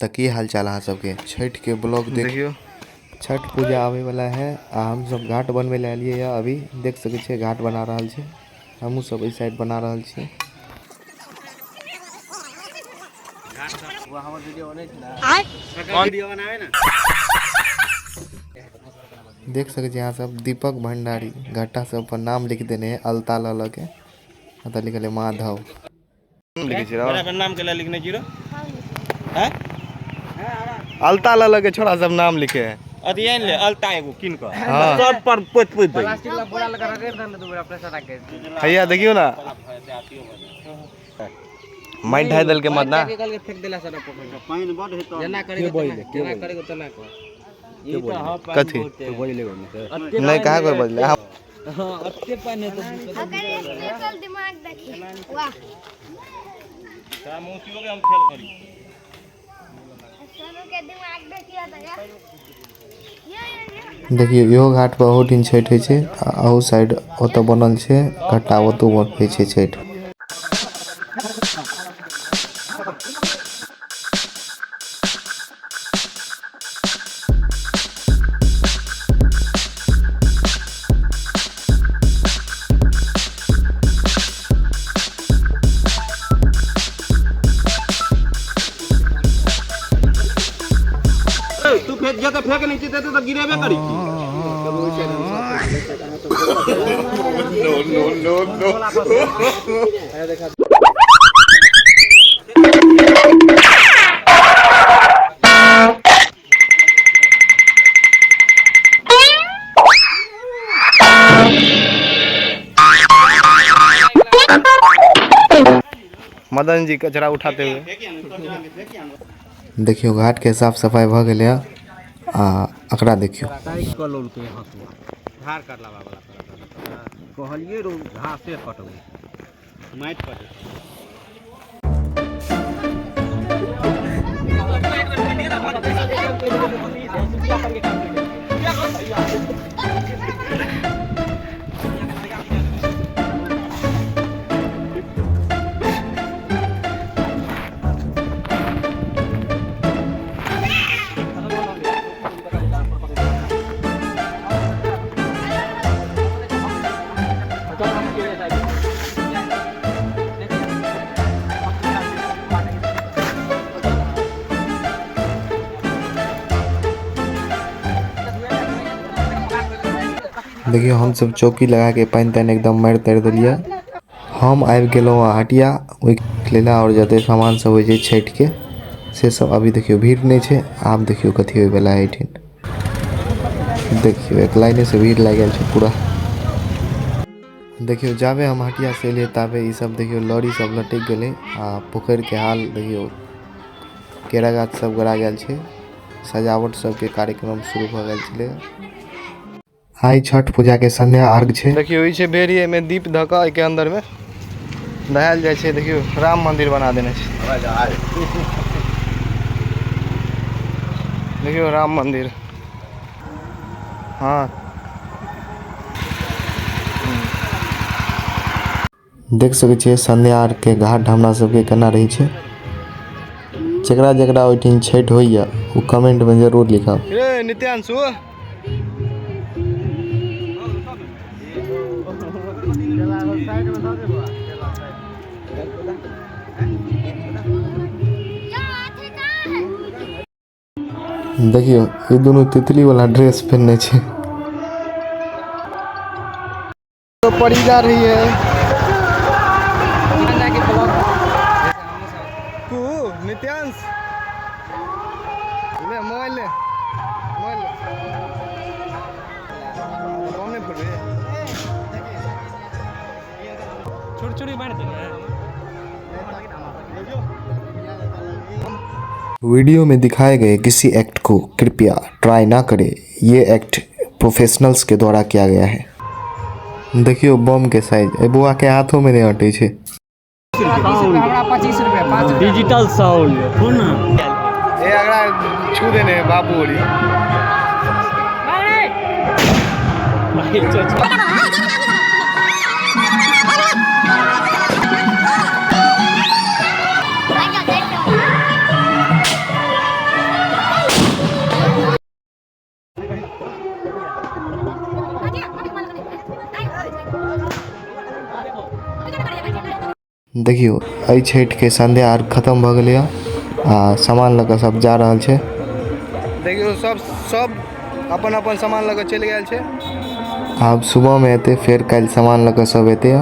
तो की हाल चाल अहाँ सबके छठ के ब्लॉग देखियो। छठ पूजा आवे वाला है हम सब घाट बनवे ले आलिए या अभी देख सके छे घाट बना रहल छे। हमहू सब इस साइड बना रहल छे। देख सके छे यहाँ सब दीपक भंडारी घाटा सब पर नाम लिख देने हैं अलता लाल के मतलब लिखले माधव नाम के लिखने जीरो है अलता लाल के छोरा सब नाम लिखे हैं अध्ययन ले अलता एगो किन को हाँ। सब पर पोत पोत दे प्लास्टिक ला बोरा लगा रेर दन दो प्रेशर रख के भैया देखियो ना माइट ढाई दल के मत ना निकल के फेंक देला सर पानी बड है तो जना करे तो ना को ये तो हां कथी तो बजले नहीं कहा कोई बदले हां अत्ते पानी तो चल दिमाग देखी वाह का मौसियों के हम खेल करी सोनू के दिमाग देखिया त यार देखियो यो घाट पर बहुत दिन छठ होय छै आ साइड ओतो बनल छै घाटा ओतो होय छै छठ। तू फेंक जा तो फेंक नहीं देते तो गिरेबे करी नो मदन जी कचरा उठाते हुए देखियो घाट के साफ सफाई भ गेले आ अकड़ा देखियो कलोल के हसुआ धार काटला वाला कहलिए रो घासे कटबे माइट कटे देखियो हम सब चौकी लगा के पानी तानी एकदम मार तर दिलिए। हम आबि गेलौं हटिया ओइ लेला और जते सामान सब होय छै छठ के से सब अभी देखियो भीड़ नहीं छै। आप देखियो कथी होय वाला है ठिन देखियो एक लाइन से भीड़ लाग गेल छै पूरा। देखियो जाबे हम हटिया से लिए ताबे ई सब देखियो लॉरी सब लटक गेले आ पोखर के हाल देखियो केरा गाछ सब गड़ा गेल छै। सजावट सब के कार्यक्रम शुरू भ गेल छले। आई छठ पूजा के संध्या अर्घ छे। देखियो ई छे बेरिये में दीप धका के अंदर में दहाल जाय छे। देखियो राम मंदिर बना देने छे। देखियो राम मंदिर हाँ देख सके छे संध्या अर्घ के घाट हमरा सब के केना रही छे। जेकरा जेकरा ओइठिन छठ होइया उ कमेंट में जरूर लिखब। ए नित्यांशु देखियो ये दोनों तितली वाला ड्रेस पहनने छे तो पड़ी जा रही है। तू नित्यांश ले मोबाइल ले कौन फोड़ रहे छोटी बांट देंगे। वीडियो में दिखाए गए किसी एक्ट को कृपया ट्राई ना करें। ये एक्ट प्रोफेशनल्स के द्वारा किया गया है। देखियो बम के साइज ए बुआ के हाथों में नहीं अटे छे। 25 रुपया 5 डिजिटल साउंड फोन ए अगला छू देने बाबू ओरी देखियो एहि छठि के संध्या आर खत्म भ गेलै आ सामान लऽ कऽ सब जा रहल छै। देखियो सब अपन अपन सामान लऽ कऽ चलि गेल छै। आब सुबह में एते फेर काल्हि सामान लऽ कऽ सब एते।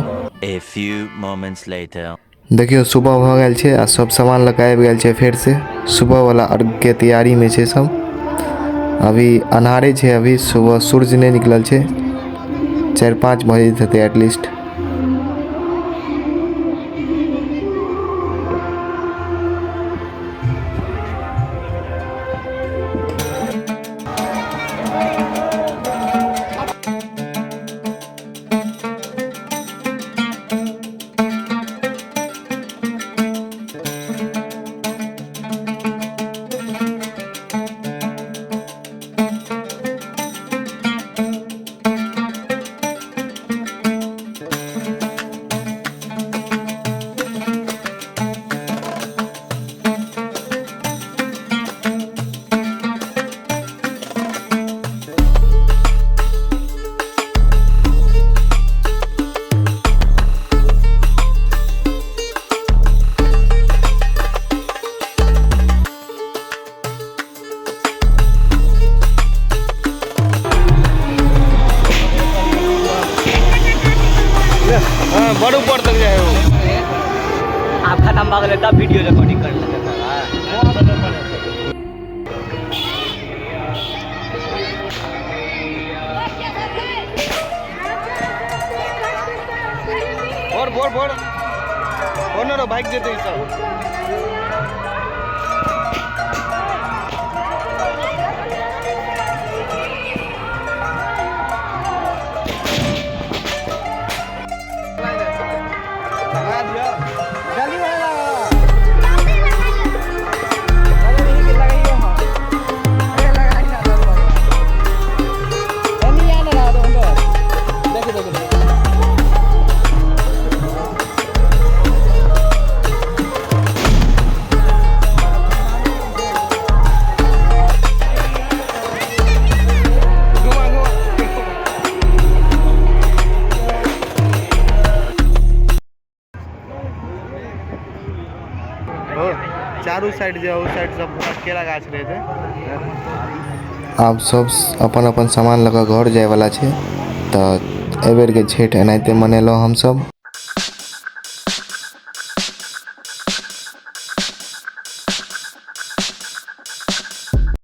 A few moments later. देखियो सुबह भ गेल छै आ सब सामान लऽ कऽ आबि गेल छै फेर से। सुबह वाला अर्घ के तैयारी में छै सब। अभी अन्हारे छै, अभी सुबह सूरज नहीं निकलल छै, 4-5 बजे हेतै एटलीस्ट। बड़ ऊपर तक जाए हो। आप खत्म भऽ गेलै तब वीडियो रिकॉर्डिंग कर लेते भोर बाइक जेतै सब। चारू साइड जो उस साइड सब केरा गाछ रहे थे। आब सब अपन अपन सामान लऽ कऽ घर जाए वाला छै, तऽ एहि बेर के छठि एनाहिते मनेलहुँ हमसब।